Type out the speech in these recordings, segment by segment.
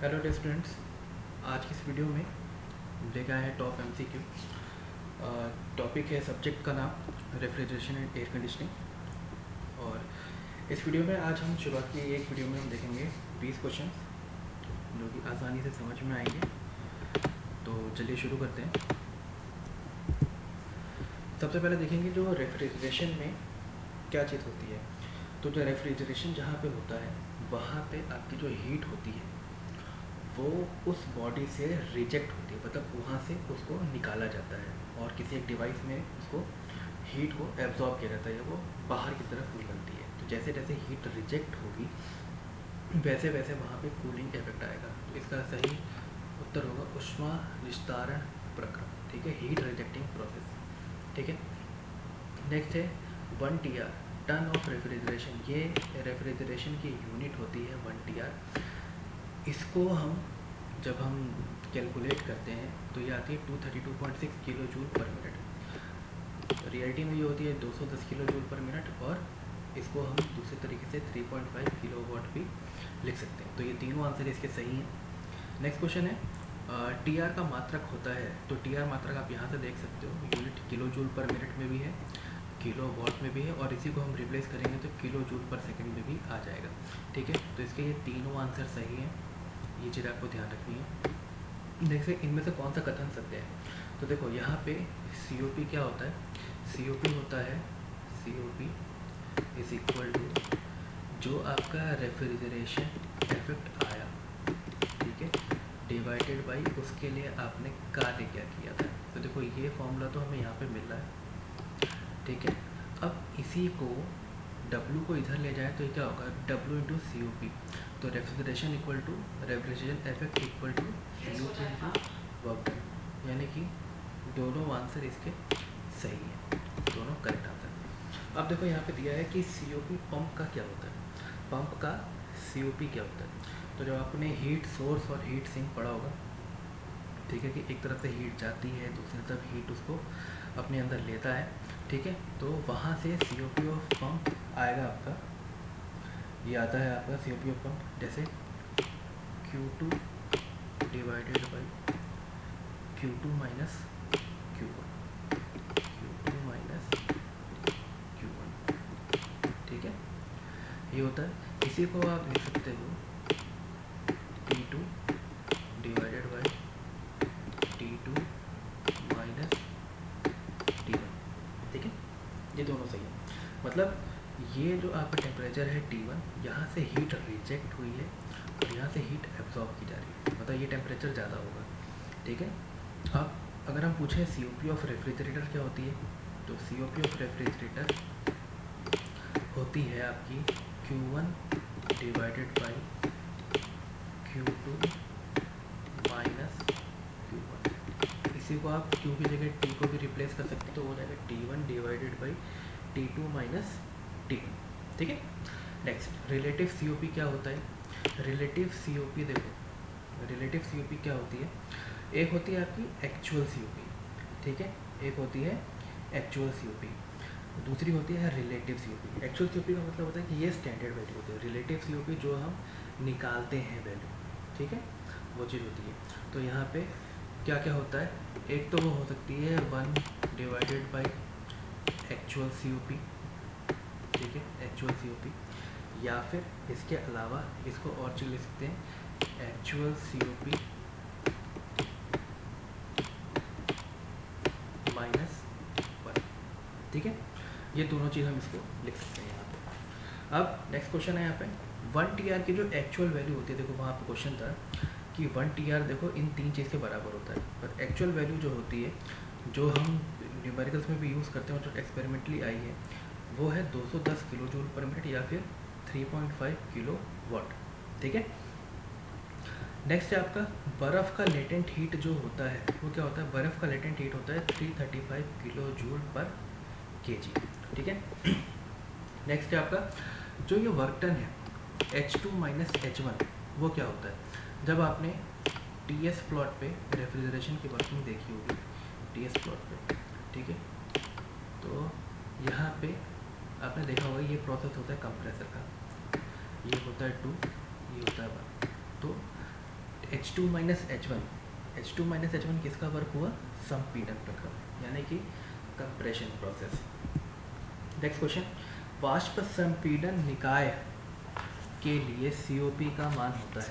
Hello dear students, आज की इस वीडियो में लेकर आए हैं टॉप एमसीक्यू। टॉपिक है, सब्जेक्ट का नाम रेफ्रिजरेशन एंड एयर कंडीशनिंग। और इस वीडियो में आज हम शुरुआत की एक वीडियो में हम देखेंगे 20 क्वेश्चन जो कि आसानी से समझ में आएंगे। तो चलिए शुरू करते हैं। सबसे पहले देखेंगे जो रेफ्रिजरेशन में क्या चीज़ होती है। तो जो रेफ्रिजरेशन जहाँ पे होता है वहाँ पे आपकी जो हीट होती है वो उस बॉडी से रिजेक्ट होती है, मतलब वहाँ से उसको निकाला जाता है और किसी एक डिवाइस में उसको हीट को एब्जॉर्ब किया जाता है या वो बाहर की तरफ निकलती है। तो जैसे जैसे हीट रिजेक्ट होगी वैसे वैसे वहाँ पे कूलिंग इफेक्ट आएगा। तो इसका सही उत्तर होगा ऊष्मा निस्तारण प्रक्रम। ठीक है, हीट रिजेक्टिंग प्रोसेस। ठीक है, नेक्स्ट है 1 TR, टन ऑफ रेफ्रिजरेशन। ये रेफ्रिजरेशन की यूनिट होती है 1 TR। इसको हम जब हम कैलकुलेट करते हैं तो ये आती है 232.6 किलो जूल पर मिनट। रियलिटी में ये होती है 210 किलो जूल पर मिनट, और इसको हम दूसरे तरीके से 3.5 किलो वाट भी लिख सकते हैं। तो ये तीनों आंसर इसके सही हैं। नेक्स्ट क्वेश्चन है टीआर का मात्रक होता है। तो टीआर मात्रक आप यहाँ से देख सकते हो, यूनिट किलो जूल पर मिनट में भी है, किलो वॉट में भी है, और इसी को हम रिप्लेस करेंगे तो किलो जूल पर सेकंड में भी आ जाएगा। ठीक है, तो इसके ये तीनों आंसर सही हैं, ये चीज़ आपको ध्यान रखनी है। देखिए इनमें से कौन सा कथन सत्य है। तो देखो यहाँ पे COP क्या होता है। COP होता है, COP इज इक्वल टू जो आपका रेफ्रिजरेशन इफेक्ट आया, ठीक है, डिवाइडेड बाई उसके लिए आपने कार्य क्या किया था। तो देखो ये फॉर्मूला तो हमें यहाँ पे मिल रहा है, ठीक है। अब इसी को W को इधर ले जाए तो ये क्या होगा, W इंटू COP। तो refrigeration equal to refrigeration effect equal to COP into work done, यानी कि दोनों आंसर इसके सही हैं, दोनों करेक्ट आंसर। अब देखो यहाँ पे दिया है कि COP पंप का क्या होता है। पंप का COP क्या होता है। तो जब आपने हीट सोर्स और हीट सिंक पढ़ा होगा, ठीक है, कि एक तरफ से हीट जाती है दूसरी तरफ हीट उसको अपने अंदर लेता है, ठीक है। तो वहाँ से COP ऑफ पंप आएगा आपका, ये आता है आपका COP ऑफ पंप, जैसे Q2 divided by Q2 minus Q1, Q2 minus Q1, ठीक है, ये होता है। इसी को आप लिख सकते हो P2 divided by T2 minus T1, ठीक है, ये दोनों सही है। मतलब ये जो आपका टेम्परेचर है T1, यहाँ से हीट रिजेक्ट हुई है और यहाँ से हीट एब्जॉर्ब की जा रही है, मतलब ये टेम्परेचर ज़्यादा होगा, ठीक है। अब अगर हम पूछें COP ऑफ रेफ्रिजरेटर क्या होती है, तो COP ऑफ रेफ्रिजरेटर होती है आपकी Q1 divided by Q2 minus Q1। इसी को आप Q की जगह T को भी रिप्लेस कर सकते हैं, तो हो जाएगा T1 divided by T2 minus T1, ठीक है। नेक्स्ट रिलेटिव COP क्या होता है। रिलेटिव COP देखो, रिलेटिव COP क्या होती है। एक होती है आपकी एक्चुअल COP, ठीक है, एक होती है एक्चुअल COP, दूसरी होती है रिलेटिव COP। एक्चुअल COP का मतलब होता है कि ये स्टैंडर्ड वैल्यू होती है, रिलेटिव COP जो हम निकालते हैं वैल्यू, ठीक है, वो चीज़ होती है। तो यहाँ पे क्या क्या होता है, एक तो वो हो सकती है 1 डिवाइडेड बाई एक्चुअल COP, ठीक है, एक्चुअल COP, या फिर इसके अलावा इसको और चीज़ लिख सकते हैं एक्चुअल COP माइनस 1, ठीक है, ये दोनों चीज़ हम इसको लिख सकते हैं यहाँ पे। अब नेक्स्ट क्वेश्चन है यहाँ पे 1 TR की जो एक्चुअल वैल्यू होती है। देखो वहाँ पे क्वेश्चन था कि 1 TR देखो इन तीन चीज़ के बराबर होता है, पर एक्चुअल वैल्यू जो होती है जो हम न्यूमेरिकल्स में भी यूज़ करते हैं और जो एक्सपेरिमेंटली आई है वो है 210 किलो जूल पर मिनट या फिर 3.5 किलो वाट, ठीक है। नेक्स्ट है आपका बर्फ़ का लेटेंट हीट जो होता है वो क्या होता है। बर्फ़ का लेटेंट हीट होता है 335 किलो जूल पर kg, ठीक है। नेक्स्ट है आपका जो ये वर्क डन है H2 माइनस H1, वो क्या होता है। जब आपने TS प्लॉट पे रेफ्रिजरेशन की वर्किंग देखी होगी, TS प्लॉट पे, ठीक है, तो यहाँ पे आपने देखा होगा ये प्रोसेस होता है कंप्रेसर का, ये होता है 2, ये होता है 1। तो H2 minus H1, H2 minus H1 किसका वर्क हुआ? संपीड़न प्रक्रम, यानी कि कंप्रेशन प्रोसेस। नेक्स्ट क्वेश्चन, वाष्प संपीड़न निकाय के लिए COP का मान होता है।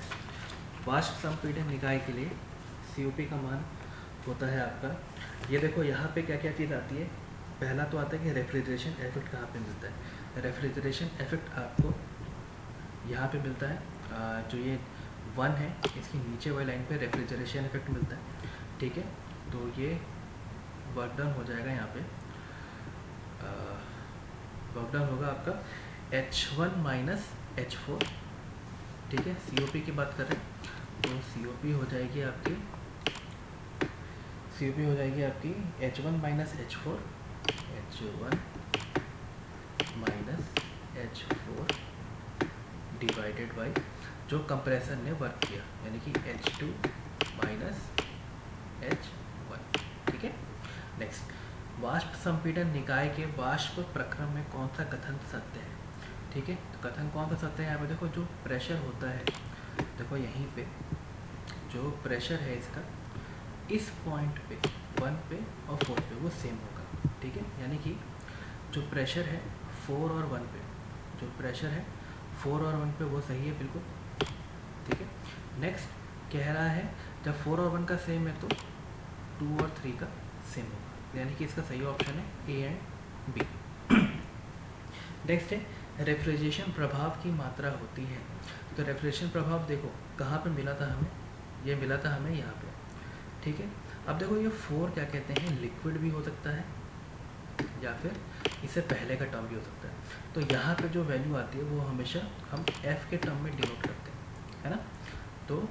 वाष्प संपीड़न निकाय के लिए COP का मान होता है आपका, ये देखो यहाँ पे क्या क्या चीज़ आती है। पहला तो आता है कि रेफ्रिजरेशन इफेक्ट कहाँ पे मिलता है। रेफ्रिजरेशन इफेक्ट आपको यहाँ पे मिलता है, जो ये 1 है इसकी नीचे वाली लाइन पे रेफ्रिजरेशन इफेक्ट मिलता है, ठीक है। तो ये वर्क डन हो जाएगा यहाँ पे, वर्क डन होगा आपका H1 माइनस H4, ठीक है। COP की बात कर रहे हैं तो COP हो जाएगी आपकी, COP हो जाएगी आपकी H1 minus H4, H1 minus H4 divided by जो कंप्रेसर ने वर्क किया, यानी कि H2 माइनस H1, ठीक है। नेक्स्ट, वाष्प संपीड़न निकाय के वाष्प प्रक्रम में कौन सा कथन सत्य है, ठीक है। तो कथन कौन सा सत्य है यहाँ पे देखो, जो प्रेशर होता है, देखो यहीं पे जो प्रेशर है इसका इस पॉइंट पे 1 पे और 4 पे वो सेम होगा, ठीक है। यानी कि जो प्रेशर है 4 और 1 पे, जो प्रेशर है 4 और 1 पे वो सही है बिल्कुल, ठीक है। नेक्स्ट कह रहा है जब 4 और 1 का सेम है तो 2 और 3 का सेम होगा, यानी कि इसका सही ऑप्शन है A एंड B। नेक्स्ट है रेफ्रिजरेशन प्रभाव की मात्रा होती है। तो रेफ्रिजरेशन प्रभाव देखो कहाँ पे मिला था हमें, ये मिला था हमें यहाँ पे, ठीक है। अब देखो ये 4 क्या कहते हैं, लिक्विड भी हो सकता है या फिर इससे पहले का टर्म भी हो सकता है। तो यहाँ पे जो वैल्यू आती है वो हमेशा हम F के टर्म में डिनोट करते हैं, है ना। तो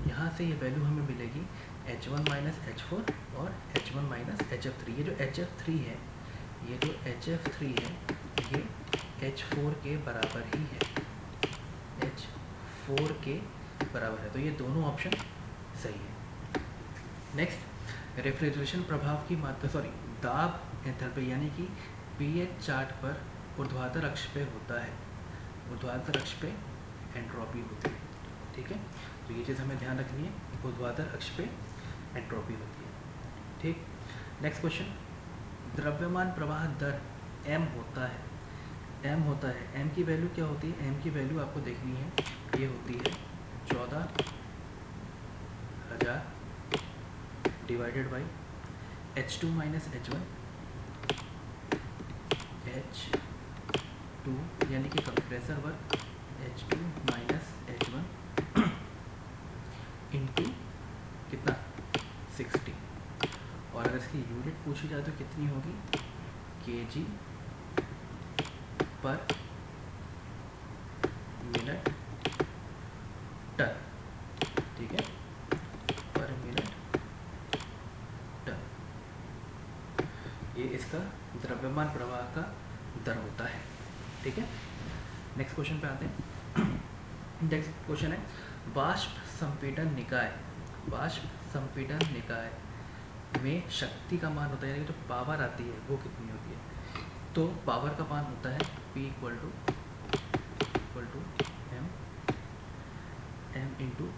यहाँ से ये वैल्यू हमें मिलेगी H1 माइनस H4 और H1 माइनस HF3। ये जो HF3 है, ये जो HF3 है ये H4 के बराबर ही है, H4 के बराबर है, तो ये दोनों ऑप्शन सही है। नेक्स्ट, रेफ्रिजरेशन प्रभाव की मात्रा, दाब एंथैल्पी, यानी कि pH चार्ट पर ऊर्ध्वाधर अक्ष पे होता है, ऊर्ध्वाधर अक्ष पे एंट्रोपी होती है, ठीक है। तो ये चीज़ हमें ध्यान रखनी है, ऊर्ध्वाधर अक्ष पे एंट्रोपी होती है, ठीक। नेक्स्ट क्वेश्चन, द्रव्यमान प्रवाह दर m होता है, m होता है, m की वैल्यू क्या होती है, m की वैल्यू आपको देखनी है, ये होती है 14,000 divided by H2 minus H1, H2 यानी कि compressor work H2 minus H1 into कितना 60, और अगर इसकी यूनिट पूछी जाए तो कितनी होगी, kg पर मिनट टन, ठीक है, पर मिनट टन, ये इसका द्रव्यमान प्रवाह का दर होता है, ठीक है। नेक्स्ट क्वेश्चन पे आते हैं। नेक्स्ट क्वेश्चन है, वाष्प संपीड़न निकाय, वाष्प संपीड़न निकाय में शक्ति का मान होता है, यानी जो पावर आती है वो कितनी होती है। तो पावर का मान होता है P equal to m into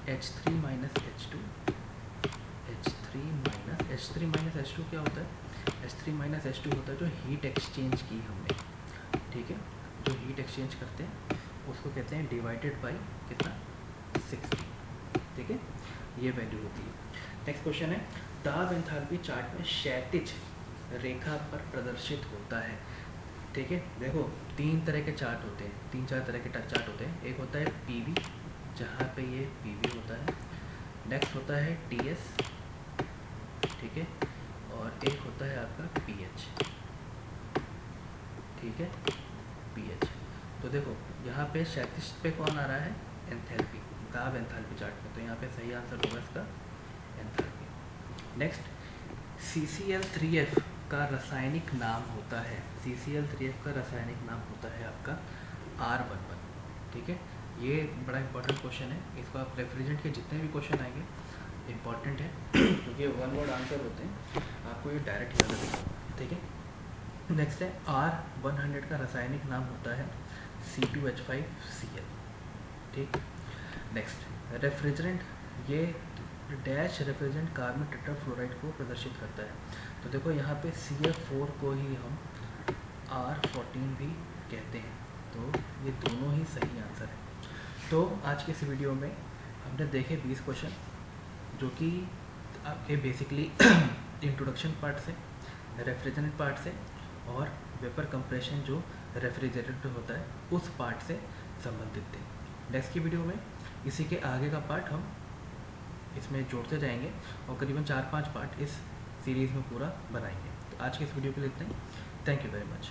H3 minus H2, H3 minus H2 क्या होता है, H3 माइनस H2 होता है जो हीट एक्सचेंज की हमने, ठीक है, जो हीट एक्सचेंज करते हैं उसको कहते हैं डिवाइडेड बाई कितना 60, ठीक है, ये वैल्यू होती है। नेक्स्ट क्वेश्चन है, दाब एंथैल्पी चार्ट में क्षैतिज रेखा पर प्रदर्शित होता है, ठीक है। देखो 3 तरह के चार्ट होते हैं, 3-4 तरह के चार्ट होते हैं। एक होता है PV, जहाँ पे ये PV होता है। नेक्स्ट होता है TS, ठीक है, और एक होता है आपका PH, ठीक है, PH। तो देखो यहाँ पे क्षैतिज पे कौन आ रहा है, एंथैल्पी, दाब एंथैल्पी चार्ट में, तो यहाँ पे सही आंसर होगा इसका एंथैल्पी। नेक्स्ट, CCl3F का रासायनिक नाम होता है, CCl3F का रासायनिक नाम होता है आपका R11, ठीक है। ये बड़ा इंपॉर्टेंट क्वेश्चन है, इसको आप रेफ्रिजरेंट के जितने भी क्वेश्चन आएंगे इंपॉर्टेंट है क्योंकि ये 1 वर्ड आंसर होते हैं, आपको ये डायरेक्ट याद रखना, ठीक है। नेक्स्ट है, R100 का रासायनिक नाम होता है C2H5Cl, ठीक। नेक्स्ट रेफ्रिजरेंट, ये डैश रेफ्रिजरेंट कार्बन टेट्राफ्लोराइड को प्रदर्शित करता है। तो देखो यहाँ पे CF4 को ही हम R14 भी कहते हैं, तो ये दोनों ही सही आंसर है। तो आज के इस वीडियो में हमने देखे 20 क्वेश्चन, जो कि आपके बेसिकली इंट्रोडक्शन पार्ट से, रेफ्रिजरेंट पार्ट से और वेपर कंप्रेशन जो रेफ्रिजरेटर होता है उस पार्ट से संबंधित थे। नेक्स्ट की वीडियो में इसी के आगे का पार्ट हम इसमें जोड़ते जाएंगे और करीबन 4-5 पार्ट इस सीरीज़ में पूरा बनाएंगे। तो आज के इस वीडियो के लिए इतना ही। Thank you very much.